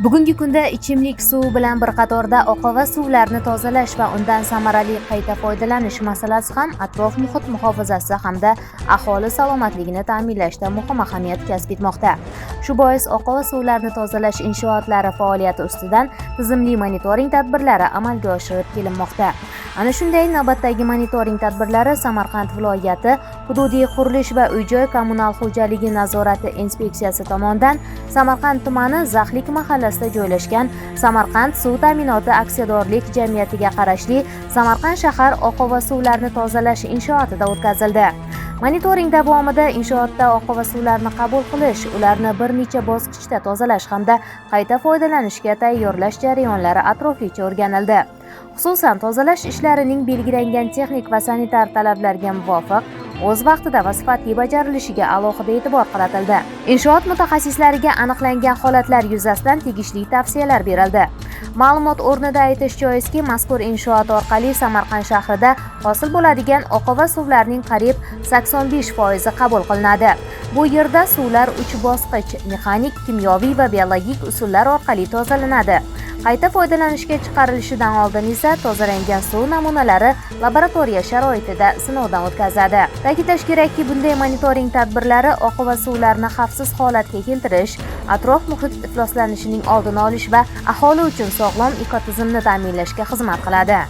Bugungi kunda ichimlik suvi bilan bir qatorda oqova suvlarni tozalash va undan samarali qayta foydalanish masalasi ham atrof muhit muhofazasi hamda aholi salomatligini ta'minlashda muhim ahamiyat kasb etmoqda. Shu bois oqova suvlarni tozalash inshootlari faoliyati ustidan tizimli monitoring tadbirlari amalga oshirib kelinmoqda. Ana shunday navbatdagi monitoring tadbirlari Samarqand viloyati hududiy qurilish va uy-joy kommunal xo'jaligi nazorati inspeksiyasi tomonidan Samarqand tumani Zaxlik mahallasida joylashgan Samarqand suv ta'minoti aksiyadorlik jamiyatiga qarashli Samarqand shahar oqova suvlarni tozalash inshootida o'tkazildi. Monitoring davomida inshootda oqova suvlarni qabul qilish, ularni bir necha bosqichda tozalash hamda qayta foydalanishga tayyorlash jarayonlari atroflicha o'rganildi. Xususan, tozalash ishlarining belgilangan texnik va sanitar talablarga muvofiq o'z vaqtida va sifatli bajarilishiga alohida e'tibor qaratildi. Inshoot mutaxassislariga aniqlangan holatlar yuzasidan tegishli tavsiyalar berildi. Ma'lumot o'rnida aytish joizki, mazkur inshoot orqali Samarqand shahrida hosil bo'ladigan oqova suvlarning qariyb 85% qabul qilinadi. Bu yerda suvlar 3 bosqich mexanik, kimyoviy va biologik usullar orqali tozalanadi. Qayta foydalanishga chiqarilishidan oldin esa tozalangan suv namunalari laboratoriya sharoitida sinovdan o'tkaziladi. Ta'kidlash kerakki, bunday monitoring tadbirlari oqova suvlarni xavfsiz holatga keltirish, atrof muhit ifloslanishining oldini olish va aholi uchun sog'lom ekotizimni ta'minlashga xizmat qiladi.